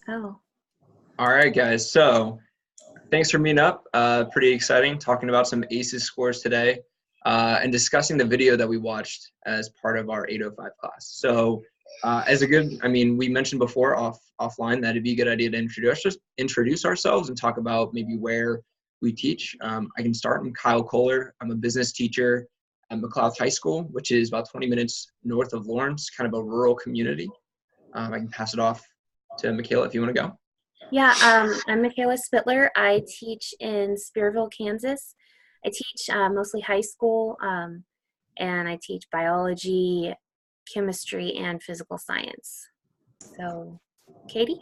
Oh, All right, guys. So thanks for meeting up. Pretty exciting talking about some ACES scores today and discussing the video that we watched as part of our 805 class. So we mentioned before offline that it'd be a good idea to introduce ourselves and talk about maybe where we teach. I can start. I'm Kyle Kohler. I'm a business teacher at McLeod High School, which is about 20 minutes north of Lawrence, kind of a rural community. I can pass it off to Michaela if you want to go. yeah. I'm Michaela Spittler. I teach in Spearville, Kansas. I teach mostly high school, and I teach biology, chemistry, and physical science. So, Katie?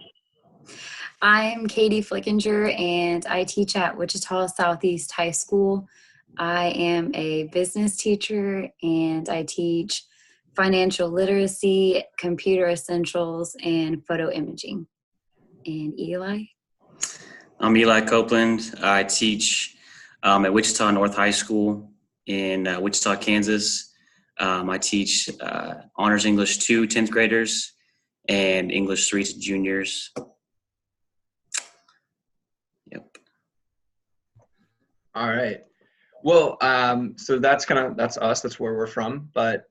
I'm Katie Flickinger, and I teach at Wichita Southeast High School. I am a business teacher, and I teach financial literacy, computer essentials, and photo imaging. And Eli? I'm Eli Copeland. I teach at Wichita North High School in Wichita, Kansas. I teach Honors English 2 10th graders and English 3 to juniors. Yep. All right. Well, so that's us. That's where we're from. But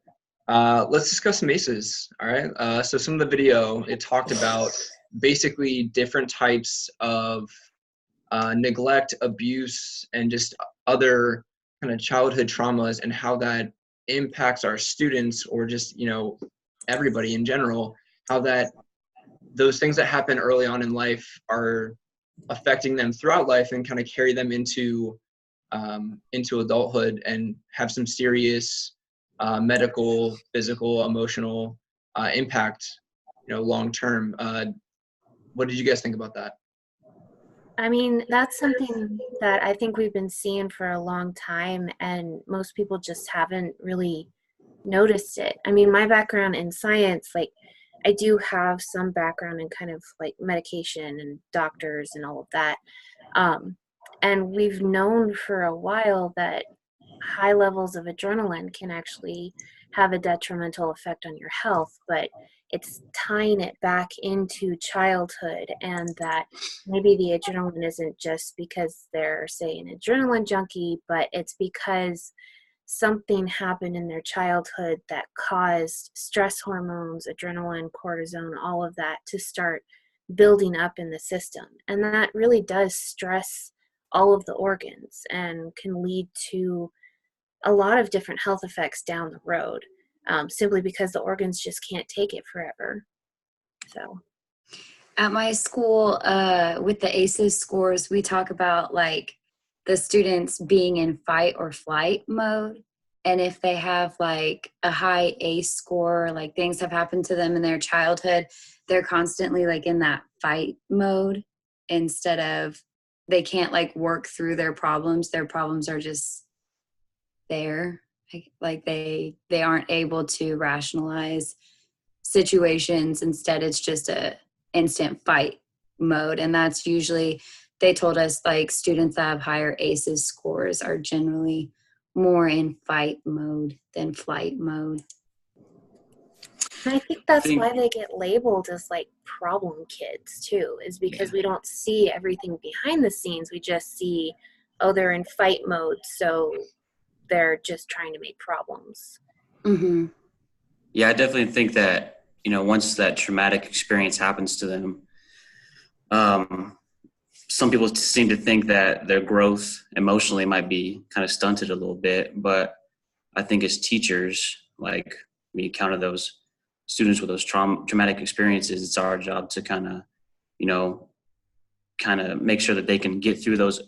let's discuss some ACEs. All right. So some of the video, it talked about basically different types of neglect, abuse, and just other kind of childhood traumas and how that impacts our students or just, everybody in general, how that those things that happen early on in life are affecting them throughout life and kind of carry them into adulthood and have some serious medical, physical, emotional impact, long term. What did you guys think about that? I mean, that's something that I think we've been seeing for a long time, and most people just haven't really noticed it. I mean, my background in science, like, I do have some background in kind of like medication and doctors and all of that. And we've known for a while that high levels of adrenaline can actually have a detrimental effect on your health, but it's tying it back into childhood, and that maybe the adrenaline isn't just because they're, say, an adrenaline junkie, but it's because something happened in their childhood that caused stress hormones, adrenaline, cortisone, all of that to start building up in the system. And that really does stress all of the organs and can lead to a lot of different health effects down the road, simply because the organs just can't take it forever. So At my school, with the ACES scores, we talk about like the students being in fight or flight mode. And if they have like a high ACE score, like things have happened to them in their childhood, they're constantly like in that fight mode instead of they can't like work through their problems. Their problems are just there. Like they aren't able to rationalize situations. Instead, it's just a instant fight mode. And that's usually, they told us, like, students that have higher ACEs scores are generally more in fight mode than flight mode. and I think that's why they get labeled as like problem kids too, is because we don't see everything behind the scenes. We just see, oh, they're in fight mode, so they're just trying to make problems. Mm-hmm. Yeah, I definitely think that, once that traumatic experience happens to them, some people seem to think that their growth emotionally might be kind of stunted a little bit. But I think as teachers, like we encounter those students with those traumatic experiences, it's our job to kind of make sure that they can get through those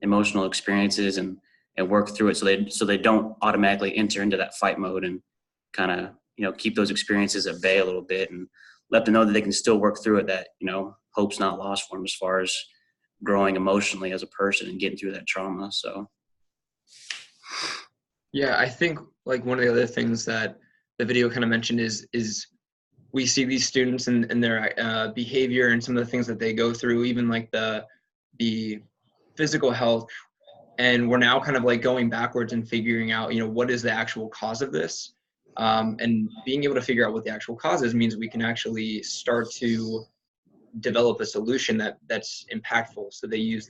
emotional experiences and work through it so they don't automatically enter into that fight mode, and kind of keep those experiences at bay a little bit and let them know that they can still work through it, that hope's not lost for them as far as growing emotionally as a person and getting through that trauma. So Yeah, I think like one of the other things that the video kind of mentioned is we see these students and their behavior and some of the things that they go through, even like the physical health. And we're now kind of like going backwards and figuring out, what is the actual cause of this? And being able to figure out what the actual cause is means we can actually start to develop a solution that's impactful. So they use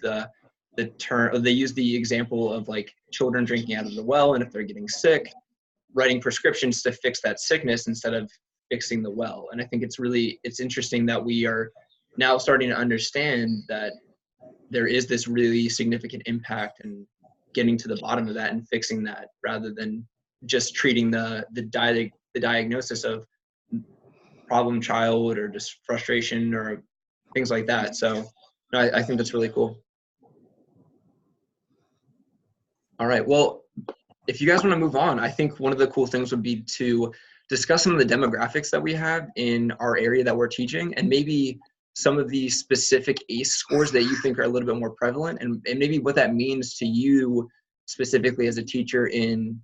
they use the example of like children drinking out of the well, and if they're getting sick, writing prescriptions to fix that sickness instead of fixing the well. And I think it's interesting that we are now starting to understand that there is this really significant impact, and getting to the bottom of that and fixing that, rather than just treating the diagnosis of problem child or just frustration or things like that. So I think that's really cool. All right, well, if you guys want to move on, I think one of the cool things would be to discuss some of the demographics that we have in our area that we're teaching, and maybe some of the specific ACE scores that you think are a little bit more prevalent, and maybe what that means to you specifically as a teacher in,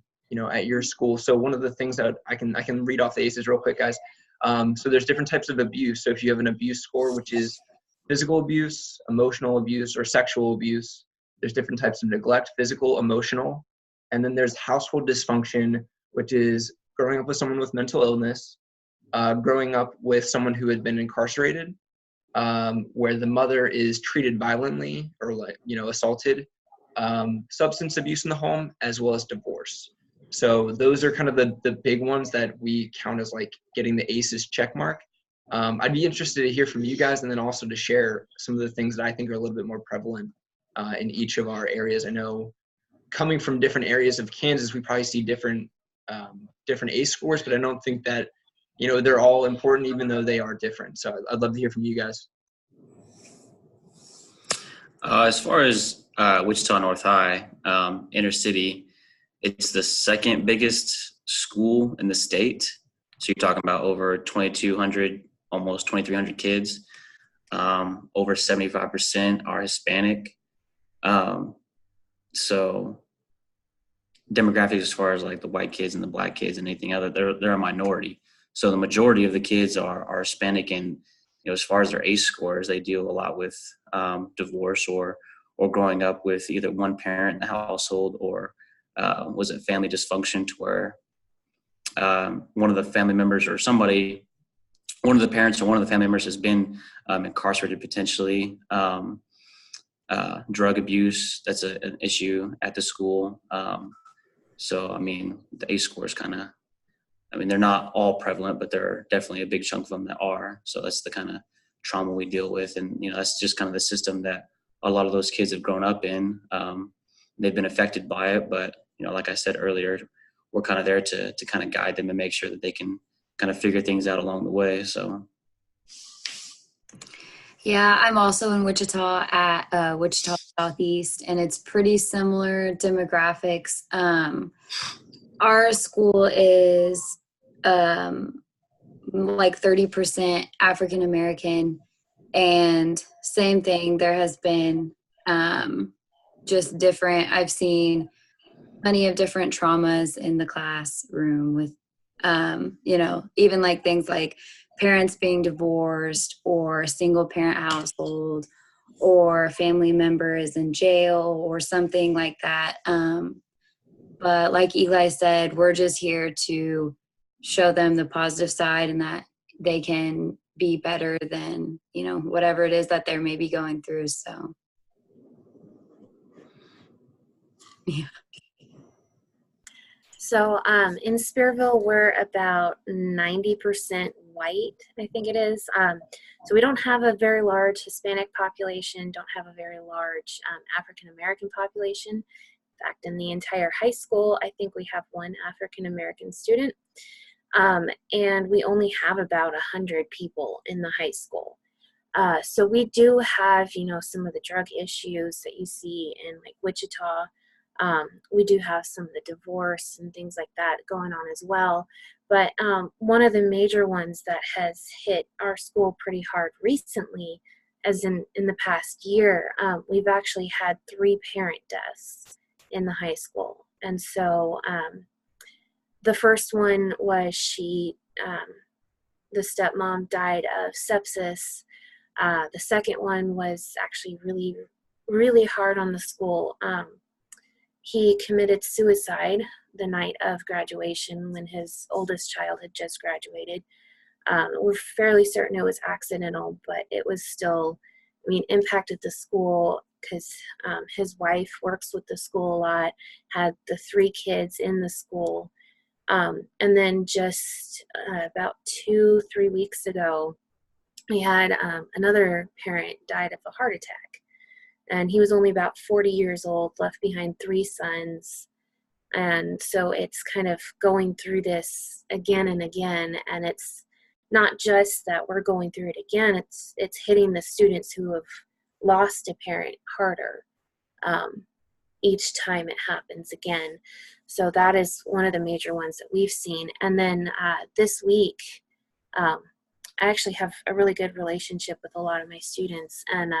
at your school. So one of the things that I can read off the ACEs real quick, guys. So there's different types of abuse. So if you have an abuse score, which is physical abuse, emotional abuse, or sexual abuse, there's different types of neglect, physical, emotional. And then there's household dysfunction, which is growing up with someone with mental illness, growing up with someone who had been incarcerated, where the mother is treated violently or assaulted, substance abuse in the home, as well as divorce. So those are kind of the big ones that we count as like getting the ACEs check mark. I'd be interested to hear from you guys, and then also to share some of the things that I think are a little bit more prevalent in each of our areas. I know coming from different areas of Kansas, we probably see different ACE scores, but I don't think that, they're all important, even though they are different. So I'd love to hear from you guys. As far as Wichita North High, inner city, it's the second biggest school in the state. So you're talking about over 2,200, almost 2,300 kids. Over 75% are Hispanic. So demographics, as far as like the white kids and the black kids and anything other, they're a minority. So the majority of the kids are Hispanic, and as far as their ACE scores, they deal a lot with divorce or growing up with either one parent in the household, or was it family dysfunction, to where one of the family members or somebody, one of the parents or one of the family members has been incarcerated potentially. Drug abuse, that's an issue at the school. So, I mean, the ACE scores they're not all prevalent, but there are definitely a big chunk of them that are. So that's the kind of trauma we deal with. And, that's just kind of the system that a lot of those kids have grown up in. They've been affected by it, but, like I said earlier, we're kind of there to kind of guide them and make sure that they can kind of figure things out along the way. So. Yeah, I'm also in Wichita at Wichita Southeast, and it's pretty similar demographics. Our school is like 30% African American, and same thing. There has been just different. I've seen plenty of different traumas in the classroom with, even like things like parents being divorced, or single parent household, or family member is in jail or something like that. But like Eli said, we're just here to show them the positive side, and that they can be better than, whatever it is that they're maybe going through. So, yeah. So in Spearville, we're about 90% white, I think it is. So we don't have a very large Hispanic population, don't have a very large African American population. In fact, in the entire high school, I think we have one African American student. And we only have about 100 people in the high school. So we do have, some of the drug issues that you see in like Wichita. We do have some of the divorce and things like that going on as well. But one of the major ones that has hit our school pretty hard recently, as in the past year, we've actually had 3 parent deaths in the high school. And so the first one was the stepmom died of sepsis. The second one was actually really, really hard on the school. He committed suicide the night of graduation when his oldest child had just graduated. We're fairly certain it was accidental, but it was still, I mean, impacted the school because his wife works with the school a lot, had the 3 kids in the school. And then just about 2-3 weeks ago, we had another parent died of a heart attack. And he was only about 40 years old, left behind 3 sons. And so it's kind of going through this again and again. And it's not just that we're going through it again, it's hitting the students who have lost a parent harder each time it happens again. So that is one of the major ones that we've seen. And then this week, I actually have a really good relationship with a lot of my students. And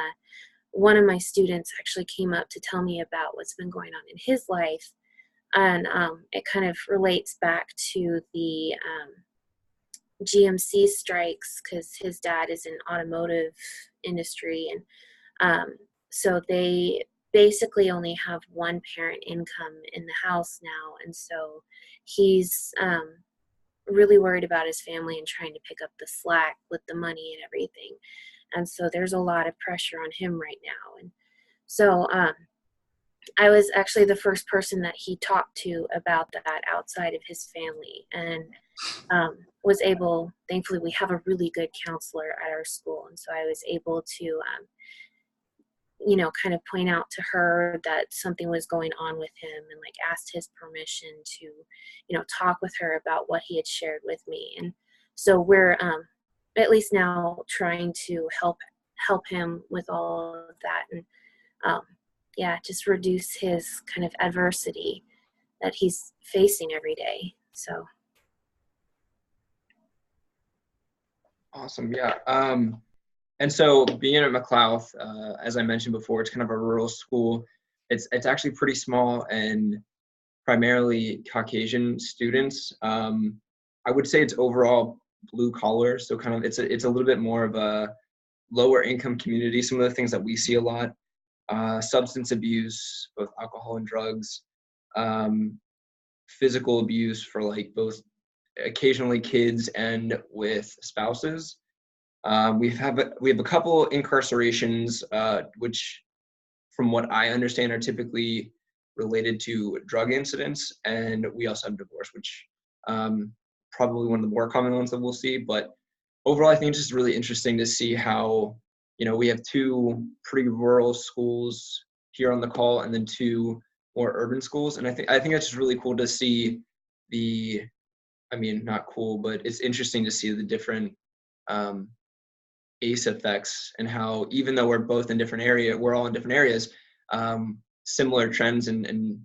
one of my students actually came up to tell me about what's been going on in his life. And it kind of relates back to the GMC strikes because his dad is in automotive industry. And so they basically only have one parent income in the house now. And so he's really worried about his family and trying to pick up the slack with the money and everything. And so there's a lot of pressure on him right now. And so I was actually the first person that he talked to about that outside of his family, and was able, thankfully we have a really good counselor at our school. And so I was able to, kind of point out to her that something was going on with him and like asked his permission to, talk with her about what he had shared with me. And so we're at least now trying to help him with all of that. And just reduce his kind of adversity that he's facing every day. So. Awesome. Yeah. And so being at McLeod, as I mentioned before, it's kind of a rural school. It's actually pretty small and primarily Caucasian students. I would say it's overall blue collar. So kind of it's a little bit more of a lower income community. Some of the things that we see a lot, substance abuse, both alcohol and drugs, physical abuse for like both occasionally kids and with spouses. We have a couple incarcerations, which from what I understand are typically related to drug incidents, and we also have divorce, which probably one of the more common ones that we'll see. But overall, I think it's just really interesting to see how, we have 2 pretty rural schools here on the call and then 2 more urban schools. And I think it's just really cool to see not cool, but it's interesting to see the different ACE effects and how, even though we're both in we're all in different areas, similar trends and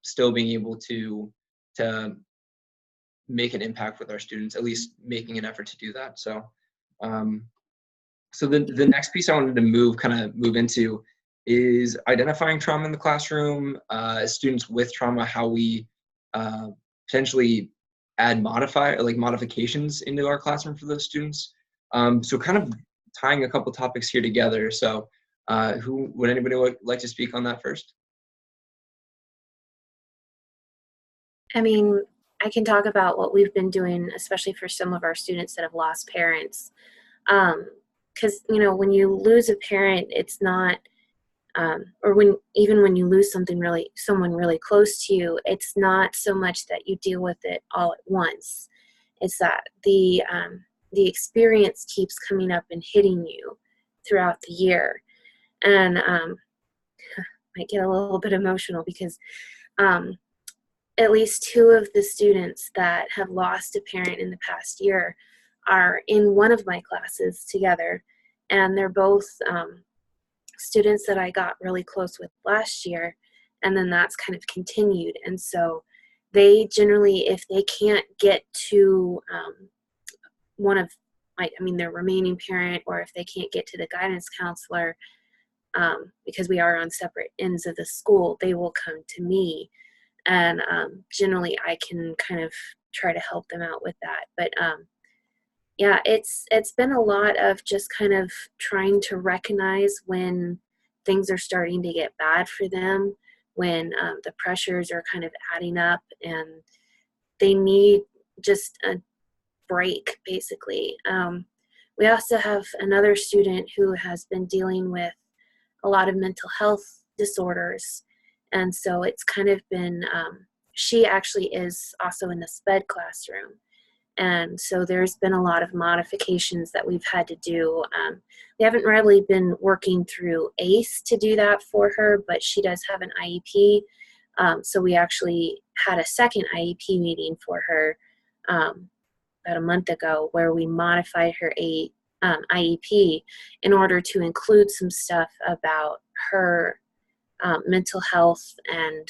still being able to make an impact with our students, at least making an effort to do that. So so the next piece I wanted to move into is identifying trauma in the classroom, students with trauma, how we potentially add modifications into our classroom for those students. So kind of tying a couple topics here together. So would anybody like to speak on that first? I mean, I can talk about what we've been doing, especially for some of our students that have lost parents. Because, when you lose a parent, it's not, or when you lose someone really close to you, it's not so much that you deal with it all at once. It's that the experience keeps coming up and hitting you throughout the year. And I might get a little bit emotional because at least 2 of the students that have lost a parent in the past year are in one of my classes together. And they're both students that I got really close with last year. And then that's kind of continued. And so they generally, if they can't get to one of their remaining parent, or if they can't get to the guidance counselor, because we are on separate ends of the school, they will come to me. And generally I can kind of try to help them out with that. But it's been a lot of just kind of trying to recognize when things are starting to get bad for them, when the pressures are kind of adding up and they need just break, basically. We also have another student who has been dealing with a lot of mental health disorders. And so it's kind of been, she actually is also in the SPED classroom. And so there's been a lot of modifications that we've had to do. We haven't really been working through ACE to do that for her, but she does have an IEP. So we actually had a second IEP meeting for her about a month ago, where we modified her IEP in order to include some stuff about her mental health. And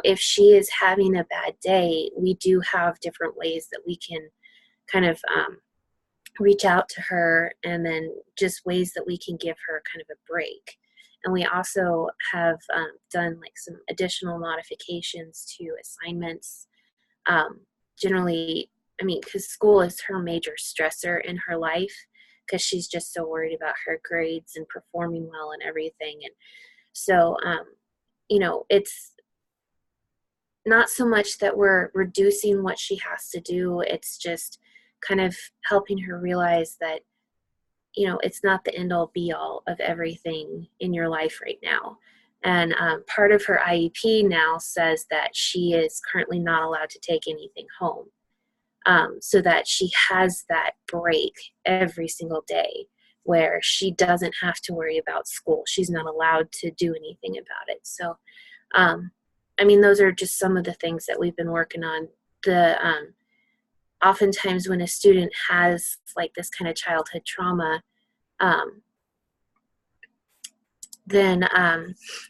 if she is having a bad day, we do have different ways that we can kind of reach out to her, and then just ways that we can give her kind of a break. And we also have done like some additional modifications to assignments. Generally, because school is her major stressor in her life, because she's just so worried about her grades and performing well and everything. And so, it's not so much that we're reducing what she has to do. It's just kind of helping her realize that, it's not the end all be all of everything in your life right now. And part of her IEP now says that she is currently not allowed to take anything home. So that she has that break every single day where she doesn't have to worry about school. She's not allowed to do anything about it. So, those are just some of the things that we've been working on. Oftentimes when a student has like this kind of childhood trauma, then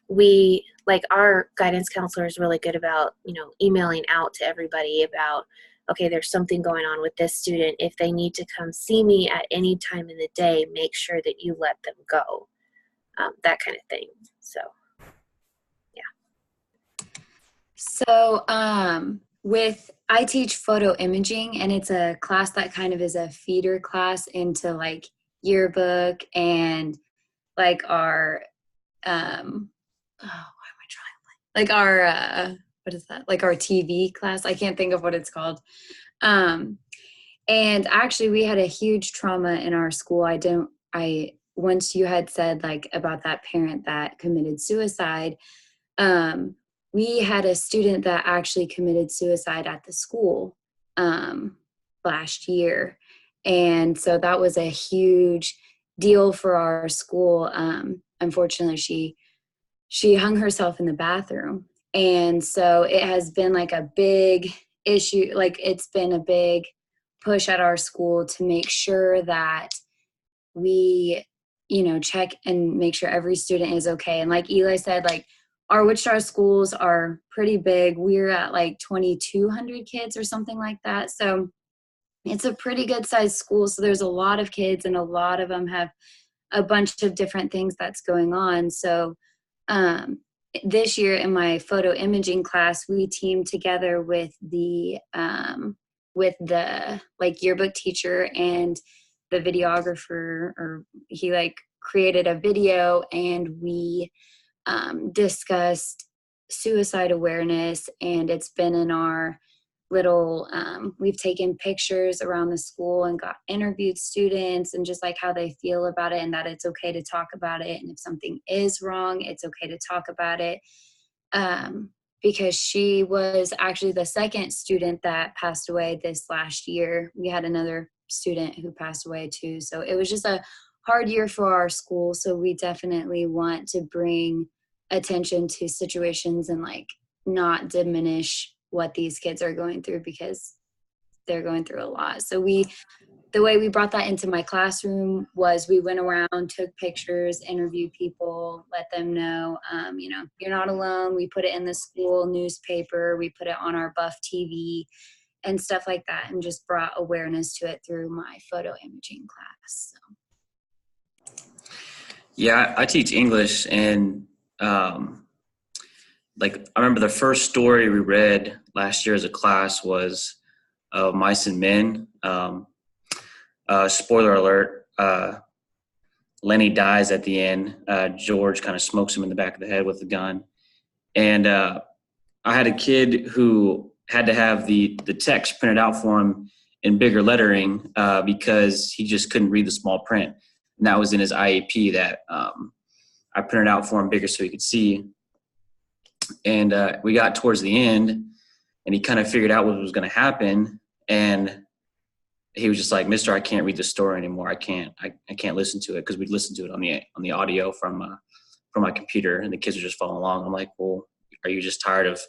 we, like, our guidance counselor is really good about, emailing out to everybody about, okay, there's something going on with this student. If they need to come see me at any time in the day, make sure that you let them go. That kind of thing. So, yeah. So, I teach photo imaging, and it's a class that kind of is a feeder class into like yearbook and like our, like our, what is that? Like our TV class. I can't think of what it's called. And actually we had a huge trauma in our school. Once you had said like about that parent that committed suicide, we had a student that actually committed suicide at the school last year. And so that was a huge deal for our school. Unfortunately, she hung herself in the bathroom. And so it has been like a big issue. Like, it's been a big push at our school to make sure that we, check and make sure every student is okay. And like Eli said, like, our Wichita schools are pretty big. We're at like 2,200 kids or something like that. So it's a pretty good sized school. So there's a lot of kids, and a lot of them have a bunch of different things that's going on. So this year in my photo imaging class, we teamed together with the like yearbook teacher and the videographer, or he like created a video, and we discussed suicide awareness. And it's been in our little, we've taken pictures around the school and interviewed students, and just like how they feel about it, and that it's okay to talk about it. And if something is wrong, it's okay to talk about it. Because she was actually the second student that passed away this last year. We had another student who passed away too. So it was just a hard year for our school. So we definitely want to bring attention to situations and like not diminish what these kids are going through, because they're going through a lot. So the way we brought that into my classroom was we went around, took pictures, interviewed people, let them know, you're not alone. We put it in the school newspaper. We put it on our Buff TV and stuff like that, and just brought awareness to it through my photo imaging class. So. Yeah, I teach English, and like, I remember the first story we read last year as a class was Mice and Men. Spoiler alert, Lenny dies at the end. George kind of smokes him in the back of the head with a gun. And I had a kid who had to have the text printed out for him in bigger lettering because he just couldn't read the small print. And that was in his IEP that I printed out for him bigger so he could see. And we got towards the end, and he kind of figured out what was going to happen. And he was just like, "Mister, I can't read the story anymore. I can't listen to it," because we'd listen to it on the audio from my computer, and the kids were just following along. I'm like, "Well, are you just tired of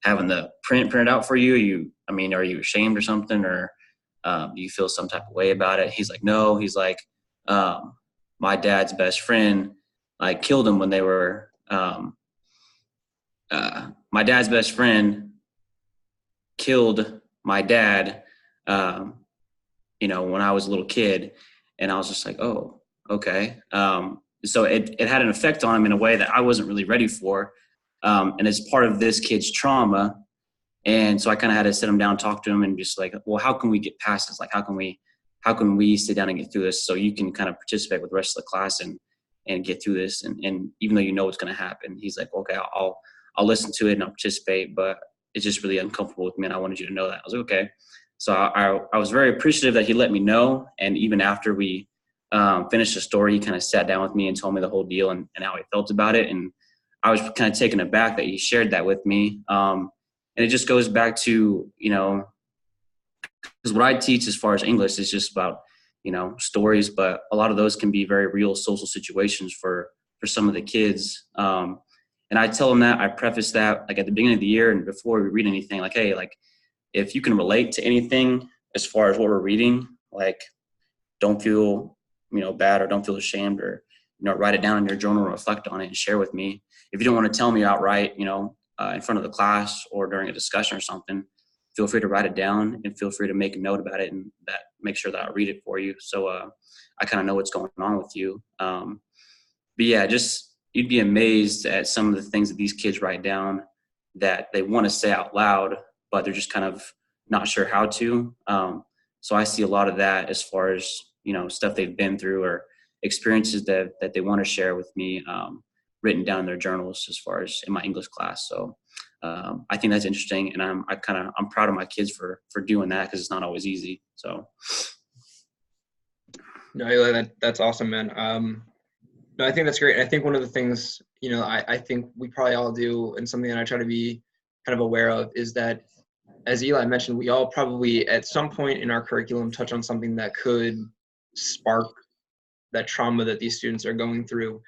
having the print printed out for you? Are you ashamed or something, or do you feel some type of way about it?" He's like, "No." He's like, "My dad's best friend like killed him when they were." My dad's best friend killed my dad, when I was a little kid. And I was just like, "Oh, okay." So it had an effect on him in a way that I wasn't really ready for. And it's part of this kid's trauma. And so I kind of had to sit him down, talk to him, and just like, "Well, how can we get past this? Like, how can we sit down and get through this so you can kind of participate with the rest of the class and get through this? And even though you know what's going to happen," he's like, "Okay, I'll listen to it and I'll participate, but it's just really uncomfortable with me, and I wanted you to know that." I was like, "Okay." So I was very appreciative that he let me know. And even after we finished the story, he kind of sat down with me and told me the whole deal and how he felt about it. And I was kind of taken aback that he shared that with me. And it just goes back to, because what I teach as far as English is just about, stories, but a lot of those can be very real social situations for some of the kids. And I tell them that, I preface that like at the beginning of the year and before we read anything, like, "Hey, like if you can relate to anything as far as what we're reading, like don't feel, bad or don't feel ashamed, or, write it down in your journal, reflect on it and share with me. If you don't want to tell me outright, in front of the class or during a discussion or something, feel free to write it down and feel free to make a note about it and that make sure that I'll read it for you. So I kind of know what's going on with you." But yeah, just you'd be amazed at some of the things that these kids write down that they want to say out loud, but they're just kind of not sure how to. So I see a lot of that as far as, stuff they've been through or experiences that they want to share with me, written down in their journals as far as in my English class. So I think that's interesting. And I'm proud of my kids for doing that because it's not always easy. So. No, Eli, that's awesome, man. No, I think that's great. I think one of the things, I think we probably all do, and something that I try to be kind of aware of, is that, as Eli mentioned, we all probably at some point in our curriculum touch on something that could spark that trauma that these students are going through.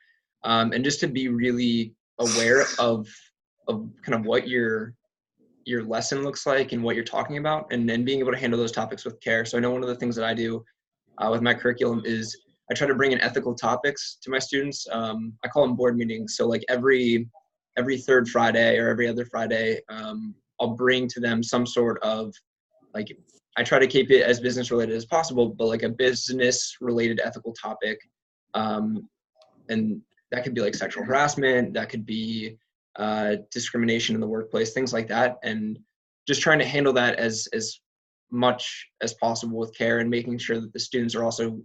And just to be really aware of kind of what your lesson looks like and what you're talking about, and being able to handle those topics with care. So I know one of the things that I do with my curriculum is I try to bring in ethical topics to my students. I call them board meetings. So like every third Friday or every other Friday, I'll bring to them some sort of, like, I try to keep it as business related as possible, but like a business related ethical topic. And that could be like sexual harassment, that could be discrimination in the workplace, things like that. And just trying to handle that as much as possible with care, and making sure that the students are also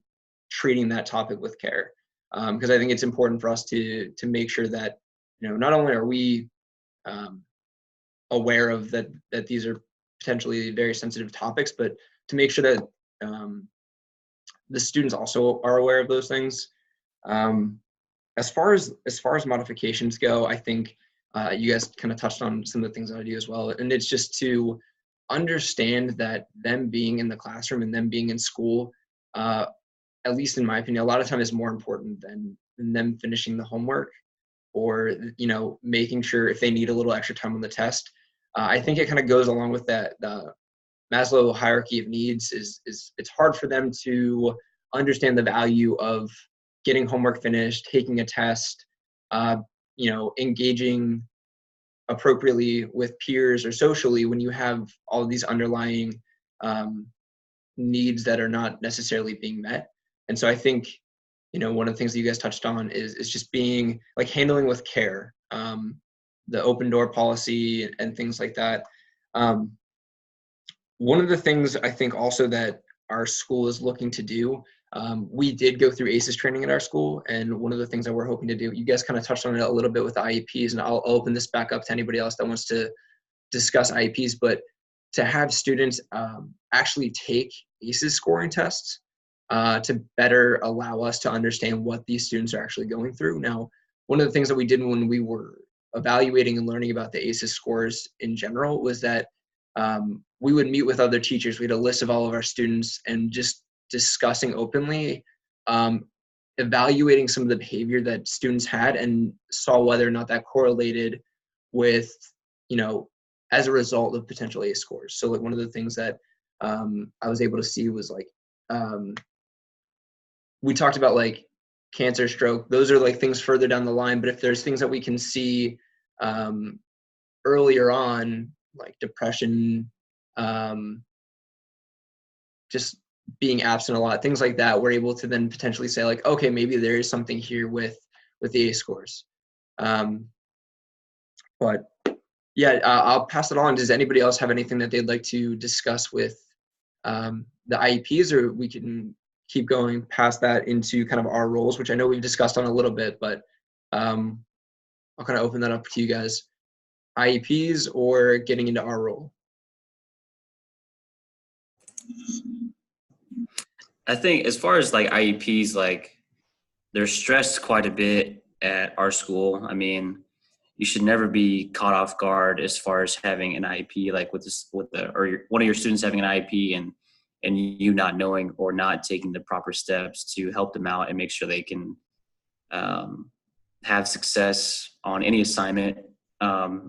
treating that topic with care. Because I think it's important for us to make sure that, not only are we aware of that these are potentially very sensitive topics, but to make sure that the students also are aware of those things. As far as modifications go, I think you guys kind of touched on some of the things that I do as well, and it's just to understand that them being in the classroom and them being in school, at least in my opinion, a lot of time is more important than them finishing the homework or making sure if they need a little extra time on the test. I think it kind of goes along with that. The Maslow hierarchy of needs is it's hard for them to understand the value of getting homework finished, taking a test, engaging appropriately with peers or socially when you have all of these underlying needs that are not necessarily being met. And so I think, one of the things that you guys touched on is just being like handling with care, the open door policy and things like that. One of the things I think also that our school is looking to do, we did go through ACES training at our school, and one of the things that we're hoping to do, you guys kind of touched on it a little bit with IEPs, and I'll open this back up to anybody else that wants to discuss IEPs, but to have students actually take ACES scoring tests to better allow us to understand what these students are actually going through. Now, one of the things that we did when we were evaluating and learning about the ACES scores in general was that we would meet with other teachers. We had a list of all of our students and just discussing openly, evaluating some of the behavior that students had, and saw whether or not that correlated with, as a result of potential ACE scores. So like one of the things that I was able to see was like, we talked about like cancer, stroke. Those are like things further down the line. But if there's things that we can see earlier on, like depression, just being absent a lot, things like that, we're able to then potentially say like, okay, maybe there is something here with the ACE scores. But yeah, I'll pass it on. Does anybody else have anything that they'd like to discuss with the IEPs, or we can keep going past that into kind of our roles, which I know we've discussed on a little bit, but I'll kind of open that up to you guys. IEPs or getting into our role? I think as far as like IEPs, like they're stressed quite a bit at our school. I mean, you should never be caught off guard as far as having an IEP, like one of your students having an IEP and you not knowing or not taking the proper steps to help them out and make sure they can have success on any assignment,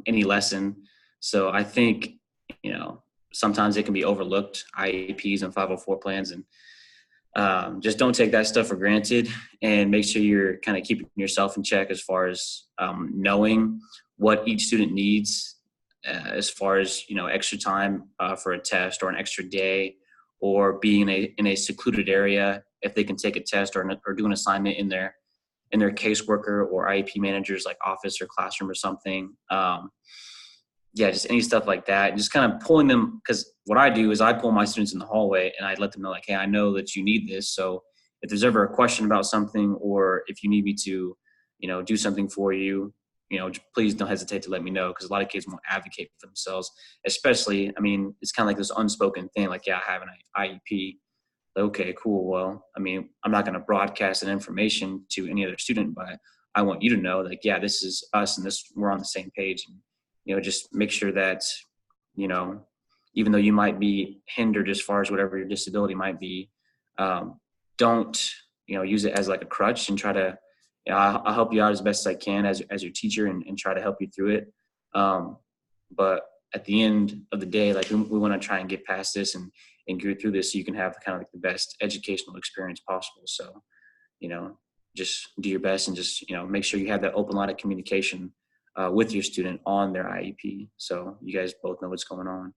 any lesson. So I think, sometimes it can be overlooked, IEPs and 504 plans, and just don't take that stuff for granted, and make sure you're kind of keeping yourself in check as far as knowing what each student needs, as far as, extra time for a test or an extra day, or being in a secluded area if they can take a test or do an assignment in their caseworker or IEP manager's like office or classroom or something. Yeah, just any stuff like that. And just kind of pulling them, because what I do is I pull my students in the hallway and I let them know like, hey, I know that you need this. So if there's ever a question about something, or if you need me to, do something for you, please don't hesitate to let me know, because a lot of kids won't advocate for themselves, especially, I mean, it's kind of like this unspoken thing, like, yeah, I have an IEP. Okay, cool. Well, I mean, I'm not going to broadcast that information to any other student, but I want you to know, like, yeah, this is us and we're on the same page. And, just make sure that, even though you might be hindered as far as whatever your disability might be, don't, use it as like a crutch, and try to, I'll help you out as best as I can as your teacher, and try to help you through it. But at the end of the day, like we want to try and get past this and get through this so you can have kind of like the best educational experience possible. So, just do your best, and just, make sure you have that open line of communication with your student on their IEP, so you guys both know what's going on.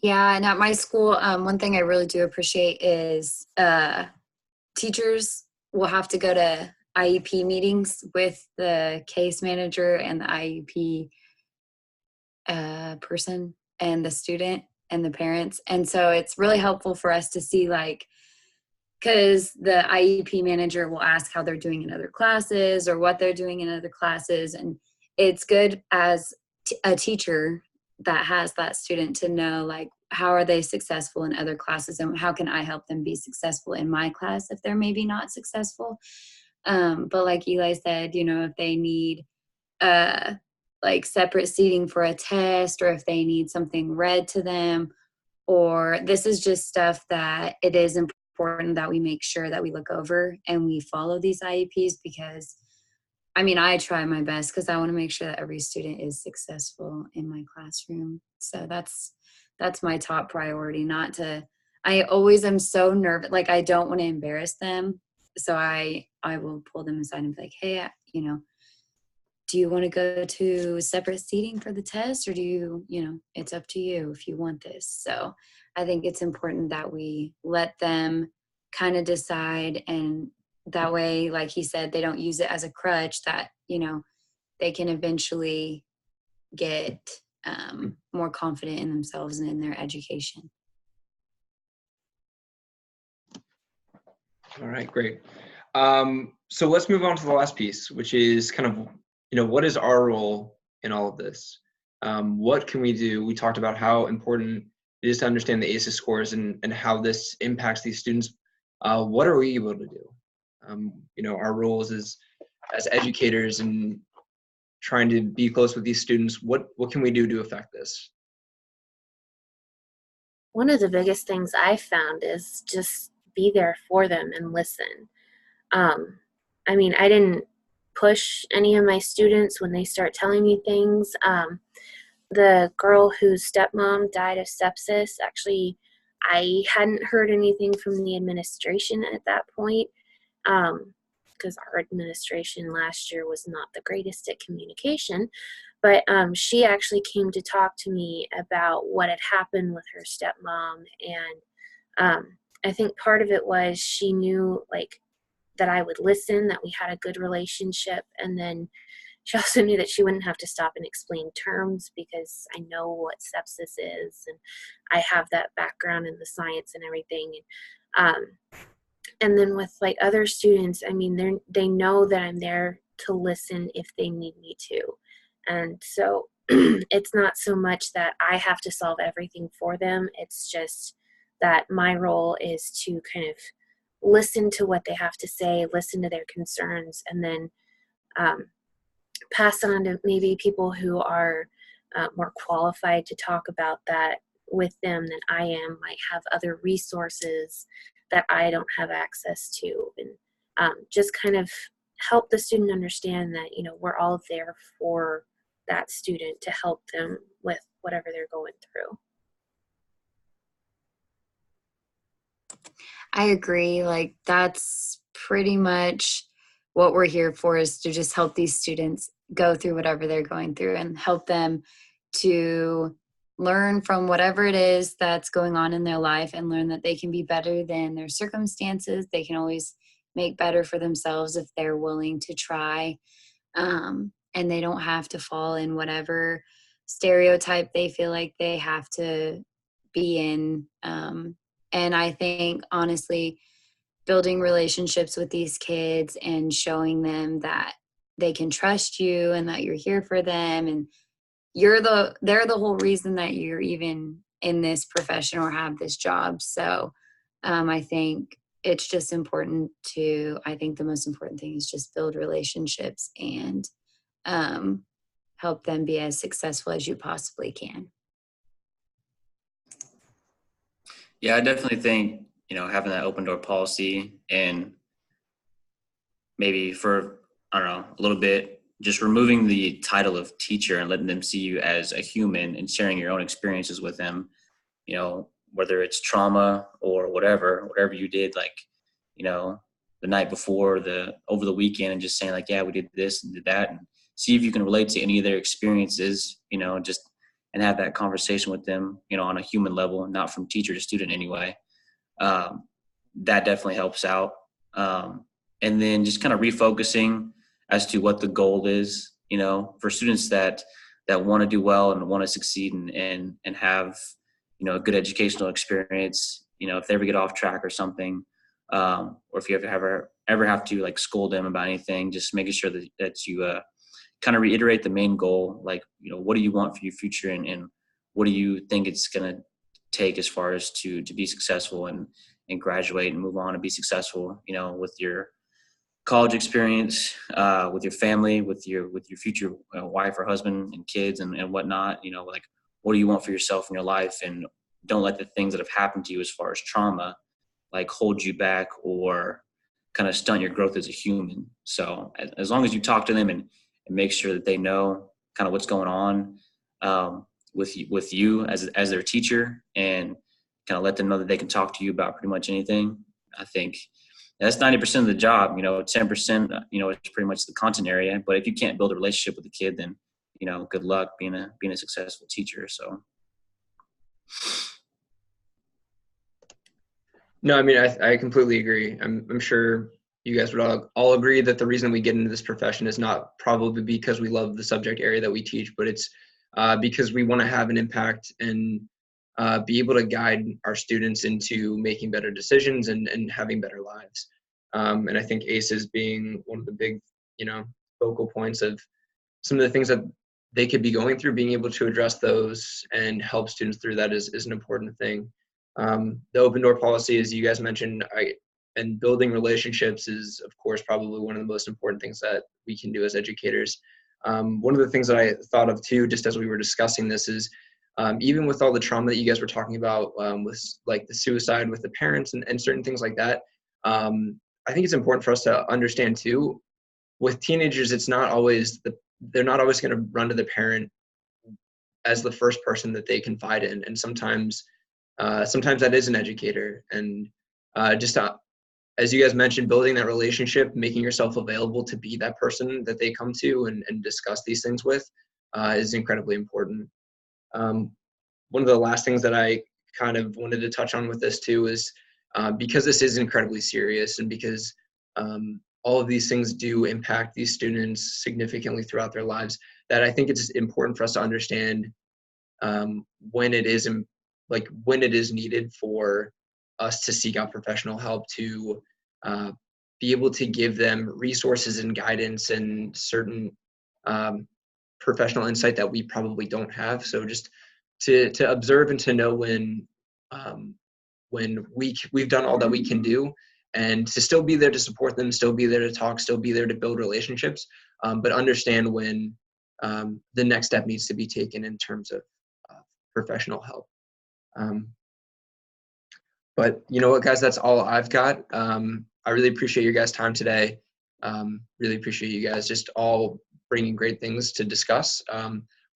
Yeah, and at my school, one thing I really do appreciate is teachers will have to go to IEP meetings with the case manager and the IEP person and the student and the parents. And so it's really helpful for us to see, like, because the IEP manager will ask how they're doing in other classes or what they're doing in other classes. And it's good as a teacher that has that student to know, like, how are they successful in other classes, and how can I help them be successful in my class if they're maybe not successful. But like Eli said, if they need like separate seating for a test, or if they need something read to them, or this is just stuff that it is important that we make sure that we look over and we follow these IEPs, because I mean, I try my best because I want to make sure that every student is successful in my classroom. So that's my top priority. I always am so nervous. Like, I don't want to embarrass them. So I will pull them aside and be like, hey, do you want to go to separate seating for the test, or do you, it's up to you if you want this. So I think it's important that we let them kind of decide, and that way, like he said, they don't use it as a crutch, that, they can eventually get more confident in themselves and in their education. All right, great. So let's move on to the last piece, which is kind of, what is our role in all of this? What can we do? We talked about how important it is to understand the ACES scores and how this impacts these students. What are we able to do? Our roles as educators and trying to be close with these students, what can we do to affect this? One of the biggest things I found is just be there for them and listen. I mean, I didn't push any of my students when they start telling me things. The girl whose stepmom died of sepsis, actually, I hadn't heard anything from the administration at that point, because our administration last year was not the greatest at communication. But she actually came to talk to me about what had happened with her stepmom, and I think part of it was she knew like that I would listen, that we had a good relationship, and then she also knew that she wouldn't have to stop and explain terms because I know what sepsis is, and I have that background in the science and everything. And then with like other students, I mean, they know that I'm there to listen if they need me to. And so it's not so much that I have to solve everything for them. It's just that my role is to kind of listen to what they have to say, listen to their concerns, and then pass on to maybe people who are more qualified to talk about that with them than I am, might have other resources that I don't have access to, and just kind of help the student understand that, we're all there for that student to help them with whatever they're going through. I agree. Like, that's pretty much what we're here for, is to just help these students go through whatever they're going through and help them to learn from whatever it is that's going on in their life, and learn that they can be better than their circumstances. They can always make better for themselves if they're willing to try. And they don't have to fall in whatever stereotype they feel like they have to be in. And I think, honestly, building relationships with these kids and showing them that they can trust you and that you're here for them, and they're the whole reason that you're even in this profession or have this job. So I think it's just important I think the most important thing is just build relationships and help them be as successful as you possibly can. Yeah, I definitely think, having that open door policy, and maybe for, I don't know, a little bit, just removing the title of teacher and letting them see you as a human and sharing your own experiences with them, whether it's trauma or whatever you did, like, the night before, over the weekend, and just saying like, yeah, we did this and did that, and see if you can relate to any of their experiences, just, and have that conversation with them, on a human level, not from teacher to student anyway. That definitely helps out. And then just kind of refocusing as to what the goal is, for students that want to do well and want to succeed and have, a good educational experience, if they ever get off track or something, or if you ever have to like scold them about anything, just making sure that you kind of reiterate the main goal, like, what do you want for your future, and what do you think it's going to take as far as to be successful and graduate and move on and be successful, with your college experience, with your family, with your future wife or husband and kids and whatnot, like, what do you want for yourself in your life? And don't let the things that have happened to you as far as trauma, like, hold you back or kind of stunt your growth as a human. So as long as you talk to them and make sure that they know kind of what's going on with you as their teacher, and kind of let them know that they can talk to you about pretty much anything, I think that's 90% of the job. 10%, it's pretty much the content area. But if you can't build a relationship with the kid, then, good luck being a successful teacher. So. No, I mean, I completely agree. I'm sure you guys would all agree that the reason we get into this profession is not probably because we love the subject area that we teach, but it's because we want to have an impact and be able to guide our students into making better decisions and having better lives. And I think ACES being one of the big, focal points of some of the things that they could be going through, being able to address those and help students through that is an important thing. The open door policy, as you guys mentioned, and building relationships is, of course, probably one of the most important things that we can do as educators. One of the things that I thought of too, just as we were discussing this, is even with all the trauma that you guys were talking about, with like the suicide with the parents and certain things like that, I think it's important for us to understand too, with teenagers, it's not always they're not always going to run to the parent as the first person that they confide in. And sometimes that is an educator. And as you guys mentioned, building that relationship, making yourself available to be that person that they come to and discuss these things with is incredibly important. One of the last things that I kind of wanted to touch on with this too is because this is incredibly serious, and because all of these things do impact these students significantly throughout their lives, that I think it's important for us to understand when it is needed for us to seek out professional help, to be able to give them resources and guidance and certain professional insight that we probably don't have. So just to observe and to know when we've done all that we can do, and to still be there to support them, still be there to talk, still be there to build relationships, but understand when the next step needs to be taken in terms of professional help. But you know what, guys, that's all I've got. I really appreciate your guys' time today. Really appreciate you guys just all bringing great things to discuss.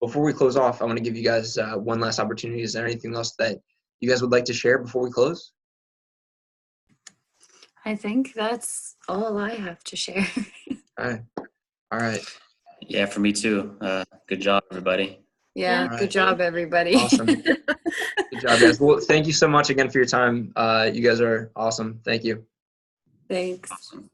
Before we close off, I want to give you guys one last opportunity. Is there anything else that you guys would like to share before we close? I think that's all I have to share. All right. Yeah, for me too. Good job, everybody. Yeah, All good right. job, everybody. Awesome. Good job, guys. Well, thank you so much again for your time. You guys are awesome. Thank you. Thanks. Awesome.